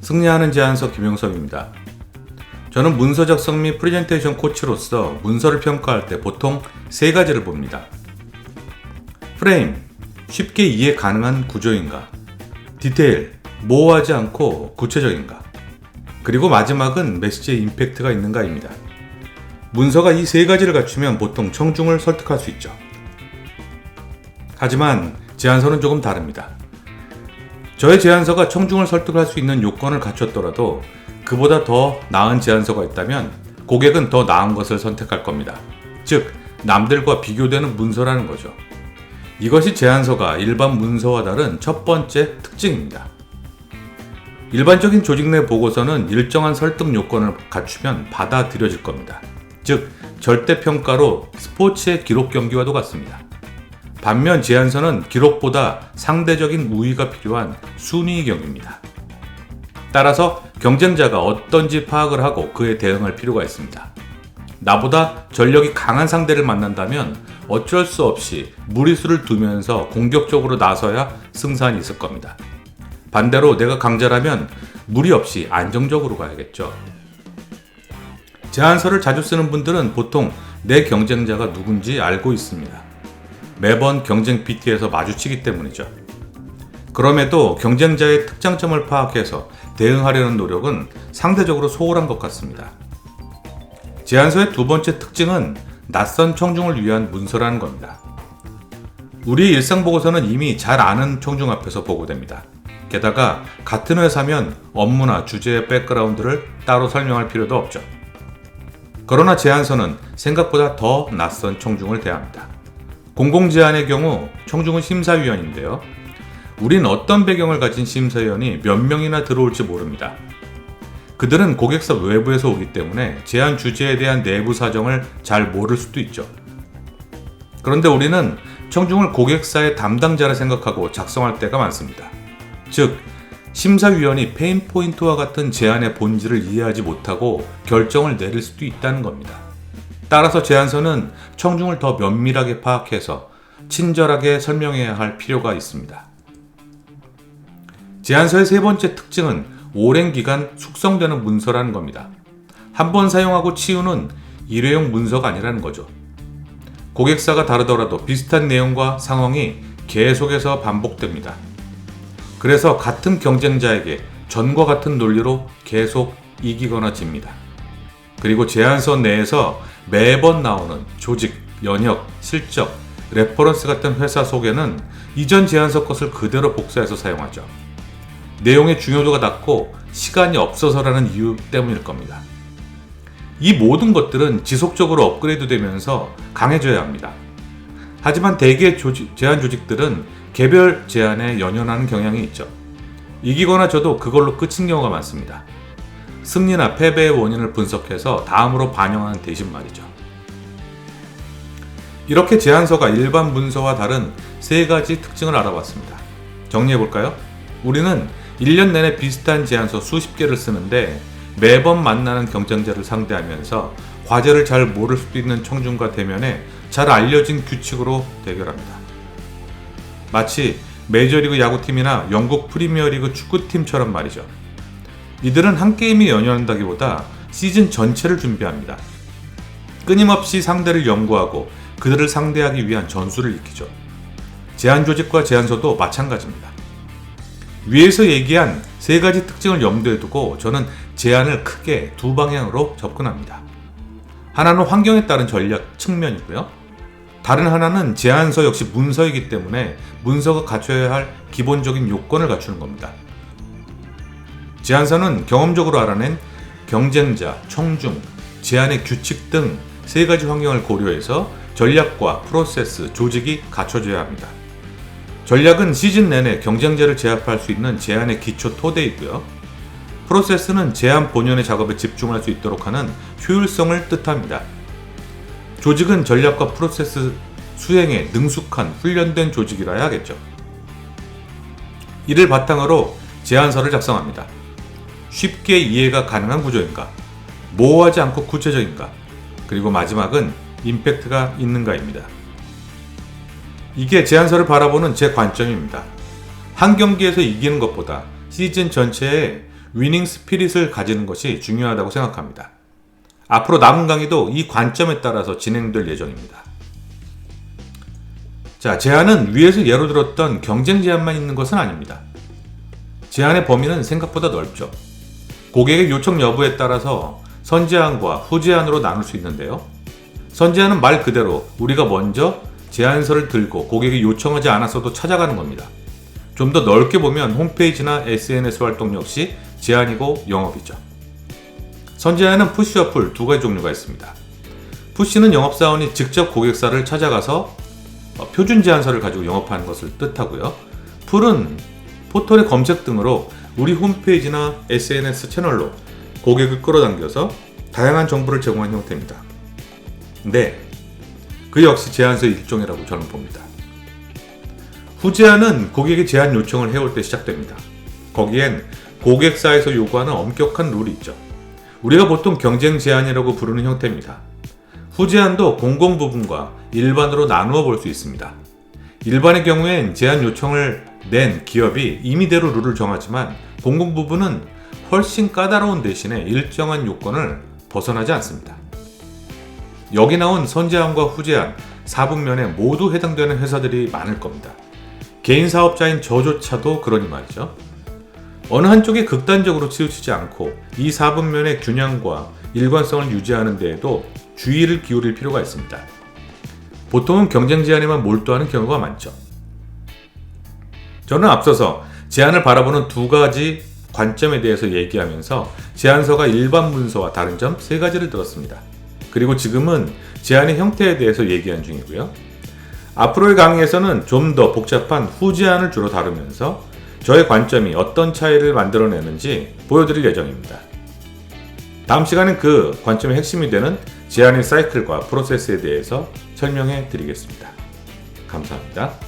승리하는 제안서 김용섭입니다. 저는 문서 작성 및 프레젠테이션 코치로서 문서를 평가할 때 보통 세 가지를 봅니다. 프레임, 쉽게 이해 가능한 구조인가? 디테일, 모호하지 않고 구체적인가? 그리고 마지막은 메시지의 임팩트가 있는가입니다. 문서가 이 세 가지를 갖추면 보통 청중을 설득할 수 있죠. 하지만 제안서는 조금 다릅니다. 저의 제안서가 청중을 설득할 수 있는 요건을 갖췄더라도 그보다 더 나은 제안서가 있다면 고객은 더 나은 것을 선택할 겁니다. 즉, 남들과 비교되는 문서라는 거죠. 이것이 제안서가 일반 문서와 다른 첫 번째 특징입니다. 일반적인 조직 내 보고서는 일정한 설득 요건을 갖추면 받아들여질 겁니다. 즉, 절대평가로 스포츠의 기록 경기와도 같습니다. 반면 제안서는 기록보다 상대적인 우위가 필요한 순위 경기입니다. 따라서 경쟁자가 어떤지 파악을 하고 그에 대응할 필요가 있습니다. 나보다 전력이 강한 상대를 만난다면 어쩔 수 없이 무리수를 두면서 공격적으로 나서야 승산이 있을 겁니다. 반대로 내가 강자라면 무리 없이 안정적으로 가야겠죠. 제안서를 자주 쓰는 분들은 보통 내 경쟁자가 누군지 알고 있습니다. 매번 경쟁 PT에서 마주치기 때문이죠. 그럼에도 경쟁자의 특장점을 파악해서 대응하려는 노력은 상대적으로 소홀한 것 같습니다. 제안서의 두 번째 특징은 낯선 청중을 위한 문서라는 겁니다. 우리의 일상보고서는 이미 잘 아는 청중 앞에서 보고됩니다. 게다가 같은 회사면 업무나 주제의 백그라운드를 따로 설명할 필요도 없죠. 그러나 제안서는 생각보다 더 낯선 청중을 대합니다. 공공제안의 경우 청중은 심사위원인데요. 우린 어떤 배경을 가진 심사위원이 몇 명이나 들어올지 모릅니다. 그들은 고객사 외부에서 오기 때문에 제안 주제에 대한 내부 사정을 잘 모를 수도 있죠. 그런데 우리는 청중을 고객사의 담당자라 생각하고 작성할 때가 많습니다. 즉, 심사위원이 페인 포인트와 같은 제안의 본질을 이해하지 못하고 결정을 내릴 수도 있다는 겁니다. 따라서 제안서는 청중을 더 면밀하게 파악해서 친절하게 설명해야 할 필요가 있습니다. 제안서의 세 번째 특징은 오랜 기간 숙성되는 문서라는 겁니다. 한 번 사용하고 치우는 일회용 문서가 아니라는 거죠. 고객사가 다르더라도 비슷한 내용과 상황이 계속해서 반복됩니다. 그래서 같은 경쟁자에게 전과 같은 논리로 계속 이기거나 집니다. 그리고 제안서 내에서 매번 나오는 조직, 연역, 실적, 레퍼런스 같은 회사 소개는 이전 제안서 것을 그대로 복사해서 사용하죠. 내용의 중요도가 낮고 시간이 없어서라는 이유 때문일 겁니다. 이 모든 것들은 지속적으로 업그레이드 되면서 강해져야 합니다. 하지만 대개 제안 조직들은 개별 제안에 연연하는 경향이 있죠. 이기거나 져도 그걸로 끝인 경우가 많습니다. 승리나 패배의 원인을 분석해서 다음으로 반영하는 대신 말이죠. 이렇게 제안서가 일반 문서와 다른 세 가지 특징을 알아봤습니다. 정리해볼까요? 우리는 1년 내내 비슷한 제안서 수십 개를 쓰는데 매번 만나는 경쟁자를 상대하면서 과제를 잘 모를 수도 있는 청중과 대면해 잘 알려진 규칙으로 대결합니다. 마치 메이저리그 야구팀이나 영국 프리미어리그 축구팀처럼 말이죠. 이들은 한 게임에 연연한다기보다 시즌 전체를 준비합니다. 끊임없이 상대를 연구하고 그들을 상대하기 위한 전술을 익히죠. 제안 조직과 제안서도 마찬가지입니다. 위에서 얘기한 세 가지 특징을 염두에 두고 저는 제안을 크게 두 방향으로 접근합니다. 하나는 환경에 따른 전략 측면이고요. 다른 하나는 제안서 역시 문서이기 때문에 문서가 갖춰야 할 기본적인 요건을 갖추는 겁니다. 제안서는 경험적으로 알아낸 경쟁자, 청중, 제안의 규칙 등 세 가지 환경을 고려해서 전략과 프로세스, 조직이 갖춰져야 합니다. 전략은 시즌 내내 경쟁자를 제압할 수 있는 제안의 기초 토대이고요. 프로세스는 제안 본연의 작업에 집중할 수 있도록 하는 효율성을 뜻합니다. 조직은 전략과 프로세스 수행에 능숙한 훈련된 조직이라야 하겠죠. 이를 바탕으로 제안서를 작성합니다. 쉽게 이해가 가능한 구조인가? 모호하지 않고 구체적인가? 그리고 마지막은 임팩트가 있는가입니다. 이게 제안서를 바라보는 제 관점입니다. 한 경기에서 이기는 것보다 시즌 전체에 위닝 스피릿을 가지는 것이 중요하다고 생각합니다. 앞으로 남은 강의도 이 관점에 따라서 진행될 예정입니다. 자, 제한은 위에서 예로 들었던 경쟁 제한만 있는 것은 아닙니다. 제한의 범위는 생각보다 넓죠. 고객의 요청 여부에 따라서 선제한과 후제한으로 나눌 수 있는데요. 선제한은 말 그대로 우리가 먼저 제안서를 들고 고객이 요청하지 않았어도 찾아가는 겁니다. 좀 더 넓게 보면 홈페이지나 SNS 활동 역시 제한이고 영업이죠. 선제한은 푸시와 풀 두 가지 종류가 있습니다. 푸시는 영업사원이 직접 고객사를 찾아가서 표준 제안서를 가지고 영업하는 것을 뜻하고요. 풀은 포털의 검색 등으로 우리 홈페이지나 SNS 채널로 고객을 끌어당겨서 다양한 정보를 제공하는 형태입니다. 근데 그 역시 제안서의 일종이라고 저는 봅니다. 후제한은 고객이 제안 요청을 해올 때 시작됩니다. 거기엔 고객사에서 요구하는 엄격한 룰이 있죠. 우리가 보통 경쟁 제한이라고 부르는 형태입니다. 후제한도 공공 부분과 일반으로 나누어 볼 수 있습니다. 일반의 경우엔 제한 요청을 낸 기업이 임의대로 룰을 정하지만 공공 부분은 훨씬 까다로운 대신에 일정한 요건을 벗어나지 않습니다. 여기 나온 선제한과 후제한 4분면에 모두 해당되는 회사들이 많을 겁니다. 개인 사업자인 저조차도 그러니 말이죠. 어느 한쪽에 극단적으로 치우치지 않고 이 4분면의 균형과 일관성을 유지하는 데에도 주의를 기울일 필요가 있습니다. 보통은 경쟁 제한에만 몰두하는 경우가 많죠. 저는 앞서서 제한을 바라보는 두 가지 관점에 대해서 얘기하면서 제안서가 일반 문서와 다른 점 세 가지를 들었습니다. 그리고 지금은 제안의 형태에 대해서 얘기한 중이고요. 앞으로의 강의에서는 좀 더 복잡한 후제한을 주로 다루면서 저의 관점이 어떤 차이를 만들어내는지 보여드릴 예정입니다. 다음 시간엔 그 관점의 핵심이 되는 제안의 사이클과 프로세스에 대해서 설명해 드리겠습니다. 감사합니다.